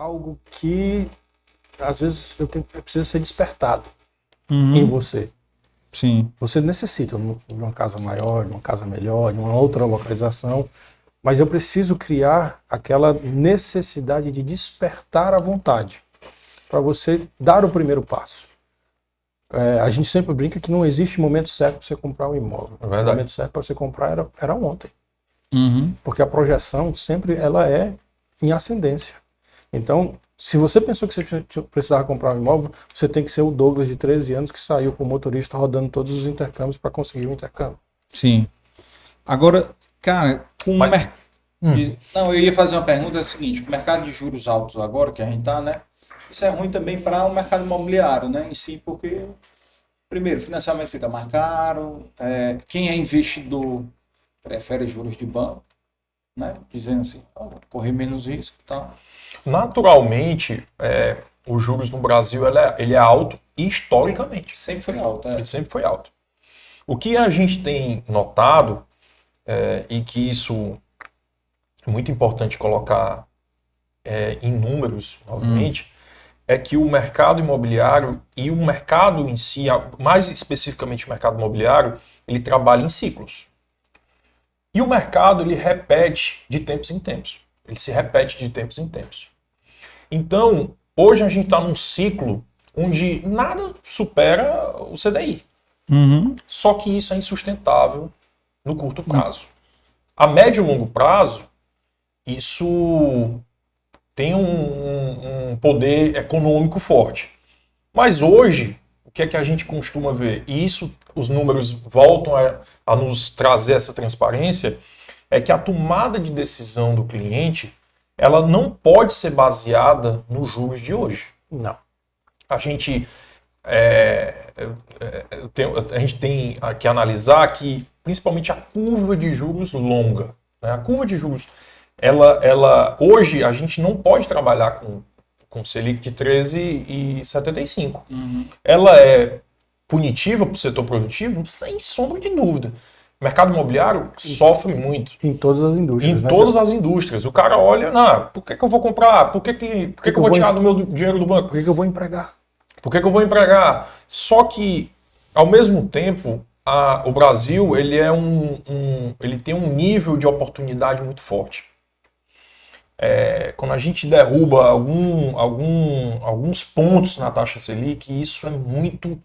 algo que às vezes precisa ser despertado em você. Sim. Você necessita de uma casa maior, de uma casa melhor, de uma outra localização, mas eu preciso criar aquela necessidade de despertar a vontade para você dar o primeiro passo. A gente sempre brinca que não existe momento certo para você comprar um imóvel. É O verdade. momento certo para você comprar era ontem. Uhum. Porque a projeção sempre ela é em ascendência. Então, se você pensou que você precisava comprar um imóvel, você tem que ser o Douglas de 13 anos que saiu com o motorista rodando todos os intercâmbios para conseguir o intercâmbio. Sim. Agora, cara, com o Mas- mercado... Não, eu ia fazer uma pergunta, é o seguinte, o mercado de juros altos agora, que a gente tá, né? Isso é ruim também para o mercado imobiliário, né? Em si, porque, primeiro, o financiamento fica mais caro, quem é investidor prefere juros de banco, né? Dizendo assim, correr menos risco e tal. Naturalmente, os juros no Brasil ele é alto historicamente. Sempre foi alto, Ele sempre foi alto. O que a gente tem notado, e que isso é muito importante colocar em números, novamente, é que o mercado imobiliário e o mercado em si, mais especificamente o mercado imobiliário, ele trabalha em ciclos. E o mercado, ele repete de tempos em tempos. Ele se repete de tempos em tempos. Então, hoje a gente está num ciclo onde nada supera o CDI. Uhum. Só que isso é insustentável no curto prazo. A médio e longo prazo, isso tem um poder econômico forte. Mas hoje, o que é que a gente costuma ver? E isso, os números voltam a nos trazer essa transparência, é que a tomada de decisão do cliente, ela não pode ser baseada nos juros de hoje. Não. A gente a gente tem que analisar que, principalmente, a curva de juros longa. Né? A curva de juros, hoje a gente não pode trabalhar com Selic de 13,75. Ela é punitiva para o setor produtivo? Sem sombra de dúvida. O mercado imobiliário sofre muito. Em todas as indústrias. Em todas as indústrias. O cara olha, não, por que eu vou comprar? Por que eu vou tirar do meu dinheiro do banco? Por que eu vou empregar? Por que eu vou empregar? Só que, ao mesmo tempo, o Brasil ele ele tem um nível de oportunidade muito forte. Quando a gente derruba alguns pontos na taxa Selic, isso é muito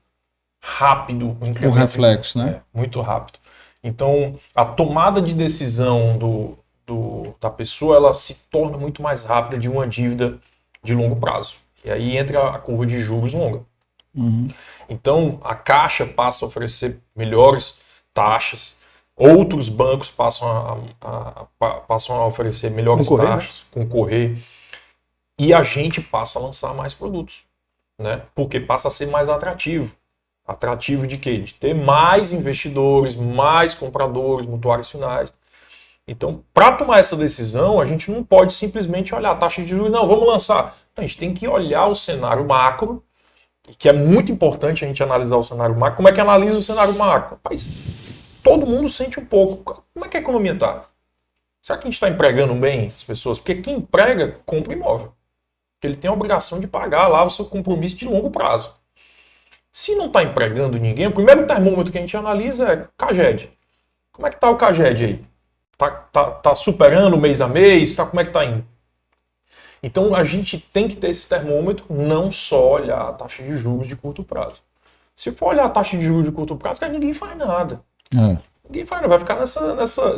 rápido. O reflexo, né? Muito rápido. Então, a tomada de decisão da pessoa, ela se torna muito mais rápida de uma dívida de longo prazo. E aí entra a curva de juros longa. Uhum. Então, a Caixa passa a oferecer melhores taxas, outros bancos passam a oferecer melhores taxas, concorrer, e a gente passa a lançar mais produtos, né? Porque passa a ser mais atrativo. Atrativo de quê? De ter mais investidores, mais compradores, mutuários finais. Então, para tomar essa decisão, a gente não pode simplesmente olhar a taxa de juros, não, vamos lançar. A gente tem que olhar o cenário macro, que é muito importante a gente analisar o cenário macro. Como é que analisa o cenário macro? Rapaz, todo mundo sente um pouco. Como é que a economia está? Será que a gente está empregando bem as pessoas? Porque quem emprega, compra imóvel. Porque ele tem a obrigação de pagar lá o seu compromisso de longo prazo. Se não está empregando ninguém, o primeiro termômetro que a gente analisa é CAGED. Como é que está o CAGED aí? Tá superando mês a mês? Como é que está indo? Então a gente tem que ter esse termômetro, não só olhar a taxa de juros de curto prazo. Se for olhar a taxa de juros de curto prazo, cara, ninguém faz nada. Ninguém faz nada, vai ficar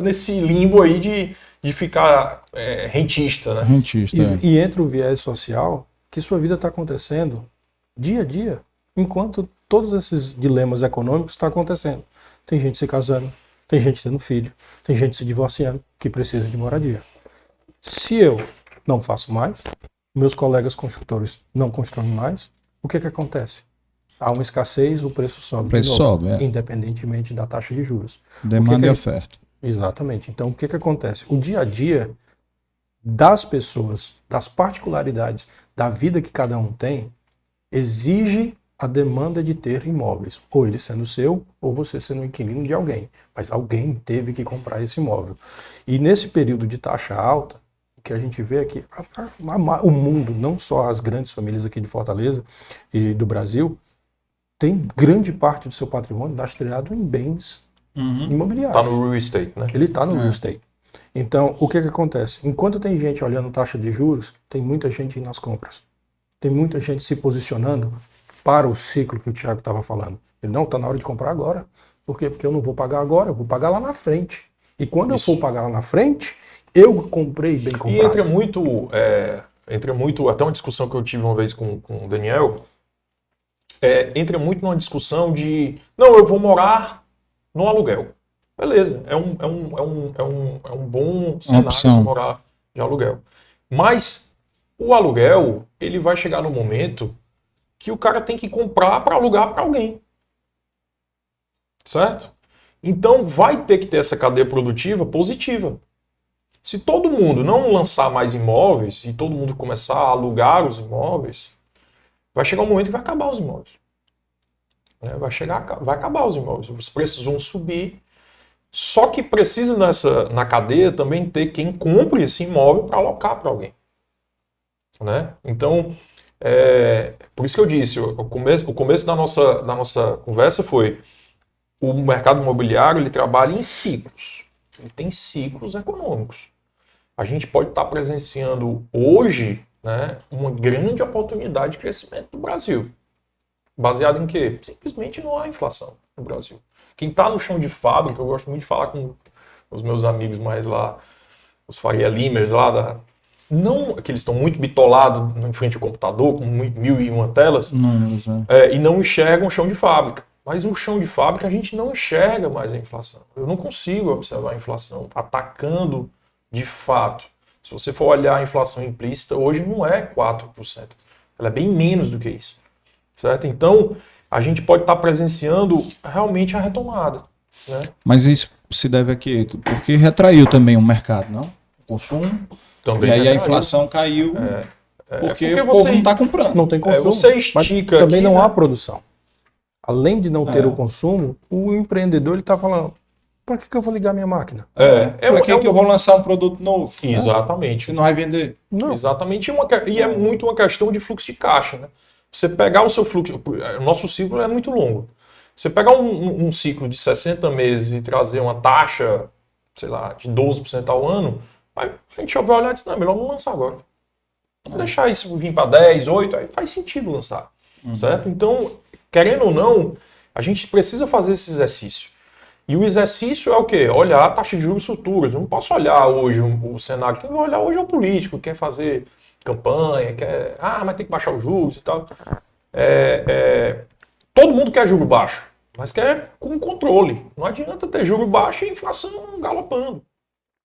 nesse limbo aí de ficar rentista, né? Rentista, e entra o viés social, que sua vida está acontecendo dia a dia, enquanto todos esses dilemas econômicos estão acontecendo. Tem gente se casando, tem gente tendo filho, tem gente se divorciando, que precisa de moradia. Se eu não faço mais, meus colegas construtores não constroem mais, o que acontece? Há uma escassez, o preço sobe. O preço sobe, independentemente da taxa de juros. Demanda e oferta. Exatamente. Então, o que acontece? O dia a dia das pessoas, das particularidades da vida que cada um tem, exige a demanda de ter imóveis. Ou ele sendo seu, ou você sendo um inquilino de alguém. Mas alguém teve que comprar esse imóvel. E nesse período de taxa alta, que a gente vê é que o mundo, não só as grandes famílias aqui de Fortaleza e do Brasil, tem grande parte do seu patrimônio lastreado em bens imobiliários. Tá no real estate, né? Ele está no real estate. Então, o que acontece? Enquanto tem gente olhando taxa de juros, tem muita gente indo nas compras. Tem muita gente se posicionando para o ciclo que o Thiago estava falando. Ele não está na hora de comprar agora. Por quê? Porque eu não vou pagar agora, eu vou pagar lá na frente. E quando eu for pagar lá na frente, eu comprei bem comprado. E entra muito, até uma discussão que eu tive uma vez com o Daniel, entra muito numa discussão de, não, eu vou morar no aluguel. Beleza, é um bom cenário você morar de aluguel. Mas o aluguel, ele vai chegar no momento que o cara tem que comprar para alugar para alguém. Certo? Então vai ter que ter essa cadeia produtiva positiva. Se todo mundo não lançar mais imóveis e todo mundo começar a alugar os imóveis, vai chegar um momento que vai acabar os imóveis. Vai acabar os imóveis. Os preços vão subir. Só que precisa na cadeia também ter quem compre esse imóvel para alocar para alguém. Né? Então, por isso que eu disse, o começo da nossa conversa foi: o mercado imobiliário ele trabalha em ciclos. Ele tem ciclos econômicos. A gente pode estar presenciando hoje, né, uma grande oportunidade de crescimento do Brasil. Baseado em quê? Simplesmente não há inflação no Brasil. Quem está no chão de fábrica, eu gosto muito de falar com os meus amigos mais lá, os Faria Limers lá, não, que eles estão muito bitolados em frente ao computador, com 1001 telas, e não enxergam o chão de fábrica. Mas no chão de fábrica a gente não enxerga mais a inflação. Eu não consigo observar a inflação atacando de fato. Se você for olhar a inflação implícita, hoje não é 4%. Ela é bem menos do que isso. Certo? Então, a gente pode estar presenciando realmente a retomada. Né? Mas isso se deve a quê? Porque retraiu também o mercado, não? O consumo. Também e aí retraiu. A inflação caiu porque o você povo não está comprando. Não tem consumo. Você estica mas também aqui, não né? há produção. Além de não ter o consumo, o empreendedor está falando, para que eu vou ligar minha máquina? Para que eu vou lançar um produto novo? Exatamente. Se não vai vender. Não. Exatamente. E é muito uma questão de fluxo de caixa. Né? Você pegar o seu fluxo... O nosso ciclo é muito longo. Você pegar um ciclo de 60 meses e trazer uma taxa, sei lá, de 12% ao ano, a gente já vai olhar e dizer, não, melhor não lançar agora. Vamos deixar isso vir para 10, 8, aí faz sentido lançar. Certo? Então, querendo ou não, a gente precisa fazer esse exercício. E o exercício é o quê? Olhar a taxa de juros futuras. Eu não posso olhar hoje o cenário. Quem vai olhar hoje é o político, quer fazer campanha, mas tem que baixar os juros e tal. Todo mundo quer juro baixo, mas quer com controle. Não adianta ter juro baixo e inflação galopando.